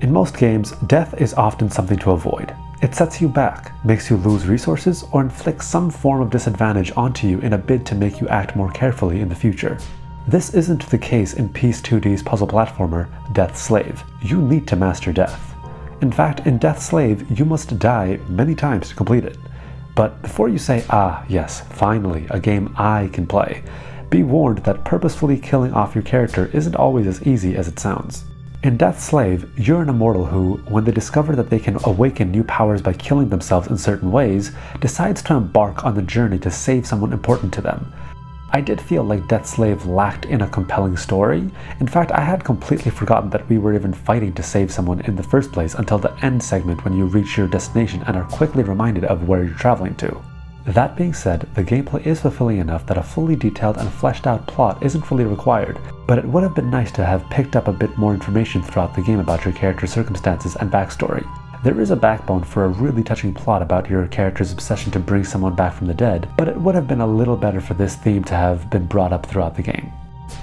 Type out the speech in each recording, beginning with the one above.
In most games, death is often something to avoid. It sets you back, makes you lose resources, or inflicts some form of disadvantage onto you in a bid to make you act more carefully in the future. This isn't the case in Piece 2D's puzzle platformer, Death's Slave. You need to master death. In fact, in Death's Slave, you must die many times to complete it. But before you say, ah yes, finally, a game I can play, be warned that purposefully killing off your character isn't always as easy as it sounds. In Death's Slave, you're an immortal who, when they discover that they can awaken new powers by killing themselves in certain ways, decides to embark on the journey to save someone important to them. I did feel like Death's Slave lacked in a compelling story. In fact, I had completely forgotten that we were even fighting to save someone in the first place until the end segment when you reach your destination and are quickly reminded of where you're traveling to. That being said, the gameplay is fulfilling enough that a fully detailed and fleshed out plot isn't really required, but it would have been nice to have picked up a bit more information throughout the game about your character's circumstances and backstory. There is a backbone for a really touching plot about your character's obsession to bring someone back from the dead, but it would have been a little better for this theme to have been brought up throughout the game.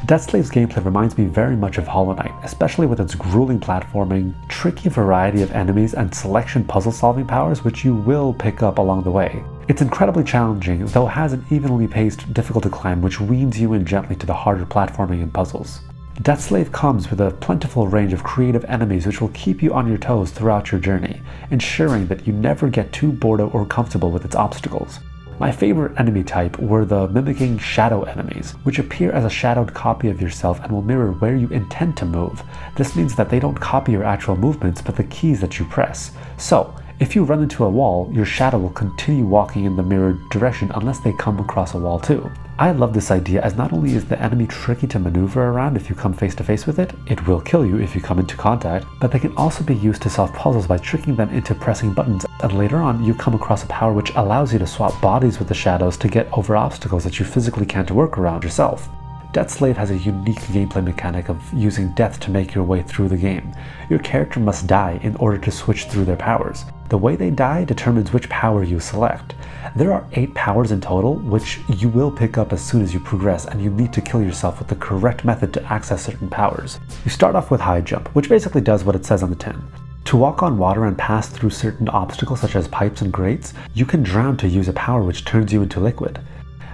Death's Slave's gameplay reminds me very much of Hollow Knight, especially with its grueling platforming, tricky variety of enemies, and selection puzzle-solving powers which you will pick up along the way. It's incredibly challenging, though has an evenly paced difficulty climb which weans you in gently to the harder platforming and puzzles. Death's Slave comes with a plentiful range of creative enemies which will keep you on your toes throughout your journey, ensuring that you never get too bored or comfortable with its obstacles. My favorite enemy type were the mimicking shadow enemies, which appear as a shadowed copy of yourself and will mirror where you intend to move. This means that they don't copy your actual movements but the keys that you press. So, if you run into a wall, your shadow will continue walking in the mirrored direction unless they come across a wall too. I love this idea as not only is the enemy tricky to maneuver around if you come face to face with it, it will kill you if you come into contact, but they can also be used to solve puzzles by tricking them into pressing buttons, and later on you come across a power which allows you to swap bodies with the shadows to get over obstacles that you physically can't work around yourself. Death's Slave has a unique gameplay mechanic of using death to make your way through the game. Your character must die in order to switch through their powers. The way they die determines which power you select. There are 8 powers in total, which you will pick up as soon as you progress, and you need to kill yourself with the correct method to access certain powers. You start off with High Jump, which basically does what it says on the tin. To walk on water and pass through certain obstacles such as pipes and grates, you can drown to use a power which turns you into liquid.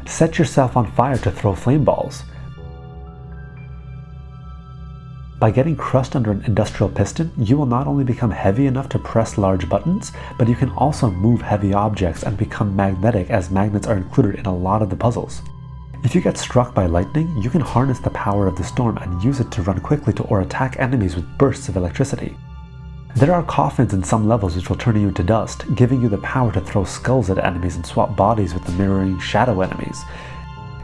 Set yourself on fire to throw flame balls. By getting crushed under an industrial piston, you will not only become heavy enough to press large buttons, but you can also move heavy objects and become magnetic, as magnets are included in a lot of the puzzles. If you get struck by lightning, you can harness the power of the storm and use it to run quickly to or attack enemies with bursts of electricity. There are coffins in some levels which will turn you into dust, giving you the power to throw skulls at enemies and swap bodies with the mirroring shadow enemies.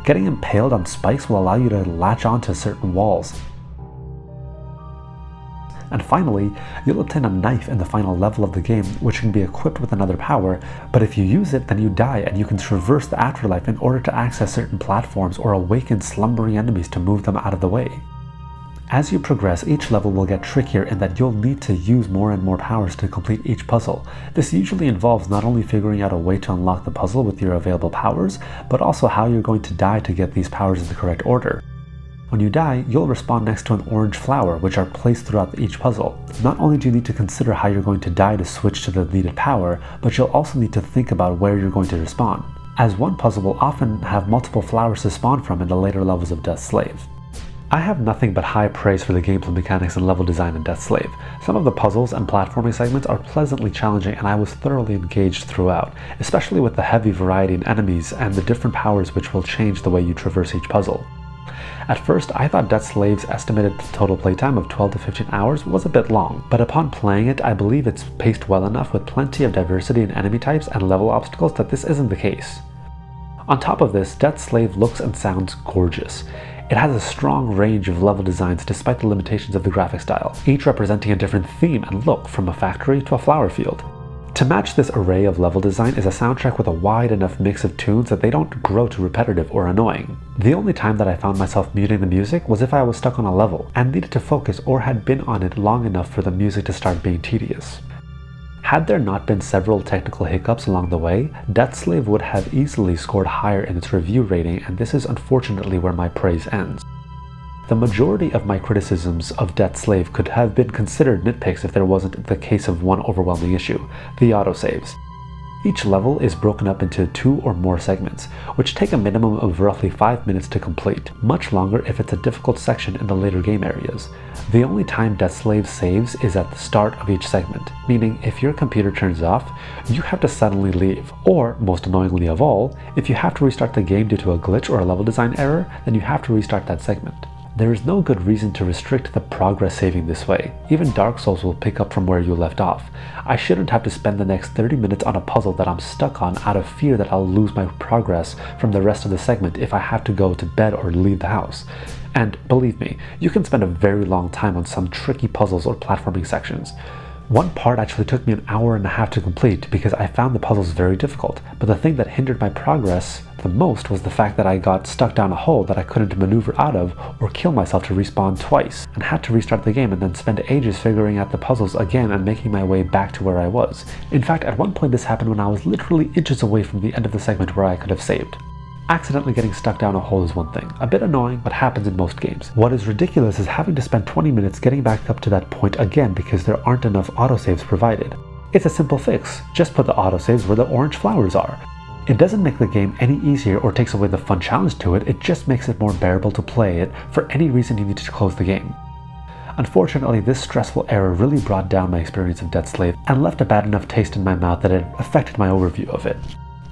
Getting impaled on spikes will allow you to latch onto certain walls. And finally, you'll obtain a knife in the final level of the game, which can be equipped with another power, but if you use it, then you die and you can traverse the afterlife in order to access certain platforms or awaken slumbering enemies to move them out of the way. As you progress, each level will get trickier in that you'll need to use more and more powers to complete each puzzle. This usually involves not only figuring out a way to unlock the puzzle with your available powers, but also how you're going to die to get these powers in the correct order. When you die, you'll respawn next to an orange flower, which are placed throughout each puzzle. Not only do you need to consider how you're going to die to switch to the needed power, but you'll also need to think about where you're going to respawn, as one puzzle will often have multiple flowers to spawn from in the later levels of Death's Slave. I have nothing but high praise for the gameplay mechanics and level design in Death's Slave. Some of the puzzles and platforming segments are pleasantly challenging, and I was thoroughly engaged throughout, especially with the heavy variety in enemies and the different powers which will change the way you traverse each puzzle. At first, I thought Death's Slave's estimated total playtime of 12 to 15 hours was a bit long, but upon playing it, I believe it's paced well enough with plenty of diversity in enemy types and level obstacles that this isn't the case. On top of this, Death's Slave looks and sounds gorgeous. It has a strong range of level designs despite the limitations of the graphic style, each representing a different theme and look, from a factory to a flower field. To match this array of level design is a soundtrack with a wide enough mix of tunes that they don't grow too repetitive or annoying. The only time that I found myself muting the music was if I was stuck on a level and needed to focus or had been on it long enough for the music to start being tedious. Had there not been several technical hiccups along the way, Death's Slave would have easily scored higher in its review rating, and this is unfortunately where my praise ends. The majority of my criticisms of Death Slave could have been considered nitpicks if there wasn't the case of one overwhelming issue: the autosaves. Each level is broken up into 2 or more segments, which take a minimum of roughly 5 minutes to complete, much longer if it's a difficult section in the later game areas. The only time Death Slave saves is at the start of each segment, meaning if your computer turns off, you have to suddenly leave. Or, most annoyingly of all, if you have to restart the game due to a glitch or a level design error, then you have to restart that segment. There is no good reason to restrict the progress saving this way. Even Dark Souls will pick up from where you left off. I shouldn't have to spend the next 30 minutes on a puzzle that I'm stuck on out of fear that I'll lose my progress from the rest of the segment if I have to go to bed or leave the house. And believe me, you can spend a very long time on some tricky puzzles or platforming sections. One part actually took me an hour and a half to complete because I found the puzzles very difficult, but the thing that hindered my progress the most was the fact that I got stuck down a hole that I couldn't maneuver out of or kill myself to respawn twice, and had to restart the game and then spend ages figuring out the puzzles again and making my way back to where I was. In fact, at one point this happened when I was literally inches away from the end of the segment where I could have saved. Accidentally getting stuck down a hole is one thing, a bit annoying, but happens in most games. What is ridiculous is having to spend 20 minutes getting back up to that point again because there aren't enough autosaves provided. It's a simple fix, just put the autosaves where the orange flowers are. It doesn't make the game any easier or takes away the fun challenge to it, it just makes it more bearable to play it for any reason you need to close the game. Unfortunately, this stressful error really brought down my experience of Death Slave and left a bad enough taste in my mouth that it affected my overview of it.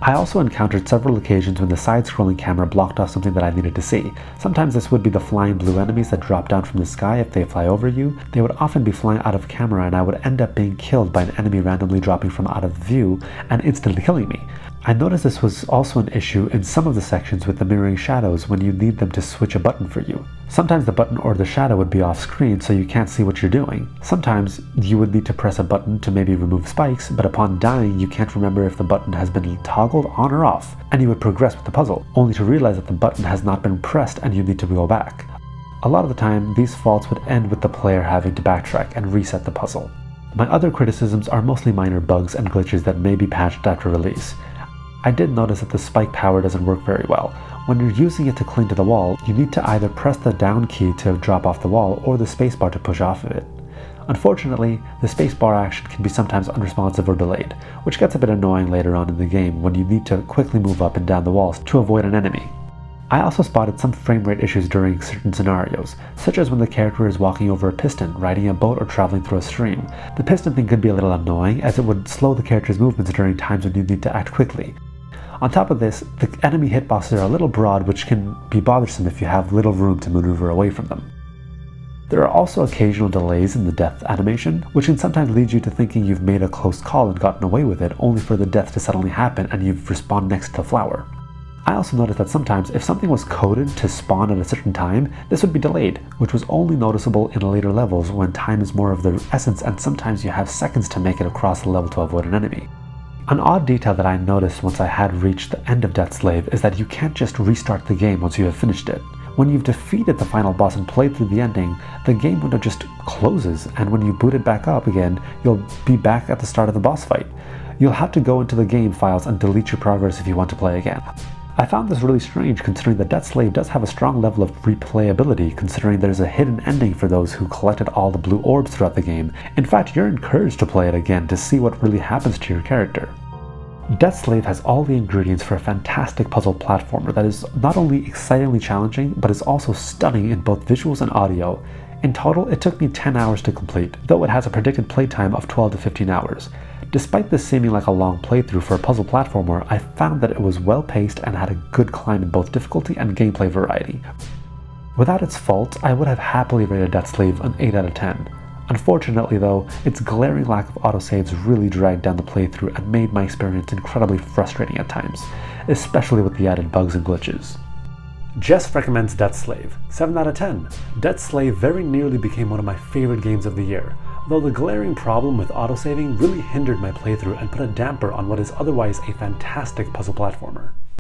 I also encountered several occasions when the side-scrolling camera blocked off something that I needed to see. Sometimes this would be the flying blue enemies that drop down from the sky if they fly over you. They would often be flying out of camera and I would end up being killed by an enemy randomly dropping from out of view and instantly killing me. I noticed this was also an issue in some of the sections with the mirroring shadows when you need them to switch a button for you. Sometimes the button or the shadow would be off screen so you can't see what you're doing. Sometimes you would need to press a button to maybe remove spikes, but upon dying you can't remember if the button has been toggled on or off, and you would progress with the puzzle, only to realize that the button has not been pressed and you need to go back. A lot of the time, these faults would end with the player having to backtrack and reset the puzzle. My other criticisms are mostly minor bugs and glitches that may be patched after release. I did notice that the spike power doesn't work very well. When you're using it to cling to the wall, you need to either press the down key to drop off the wall or the spacebar to push off of it. Unfortunately, the spacebar action can be sometimes unresponsive or delayed, which gets a bit annoying later on in the game when you need to quickly move up and down the walls to avoid an enemy. I also spotted some frame rate issues during certain scenarios, such as when the character is walking over a piston, riding a boat, or traveling through a stream. The piston thing could be a little annoying as it would slow the character's movements during times when you need to act quickly. On top of this, the enemy hitboxes are a little broad, which can be bothersome if you have little room to maneuver away from them. There are also occasional delays in the death animation, which can sometimes lead you to thinking you've made a close call and gotten away with it, only for the death to suddenly happen and you've respawned next to the flower. I also noticed that sometimes if something was coded to spawn at a certain time, this would be delayed, which was only noticeable in later levels when time is more of the essence and sometimes you have seconds to make it across the level to avoid an enemy. An odd detail that I noticed once I had reached the end of Death Slave is that you can't just restart the game once you have finished it. When you've defeated the final boss and played through the ending, the game window just closes, and when you boot it back up again, you'll be back at the start of the boss fight. You'll have to go into the game files and delete your progress if you want to play again. I found this really strange considering that Death Slave does have a strong level of replayability, considering there's a hidden ending for those who collected all the blue orbs throughout the game. In fact, you're encouraged to play it again to see what really happens to your character. Death Slave has all the ingredients for a fantastic puzzle platformer that is not only excitingly challenging, but is also stunning in both visuals and audio. In total, it took me 10 hours to complete, though it has a predicted playtime of 12 to 15 hours. Despite this seeming like a long playthrough for a puzzle platformer, I found that it was well paced and had a good climb in both difficulty and gameplay variety. Without its faults, I would have happily rated Death Slave an 8 out of 10. Unfortunately though, its glaring lack of autosaves really dragged down the playthrough and made my experience incredibly frustrating at times, especially with the added bugs and glitches. Jess recommends Death Slave, 7 out of 10. Death Slave very nearly became one of my favorite games of the year, though the glaring problem with autosaving really hindered my playthrough and put a damper on what is otherwise a fantastic puzzle platformer.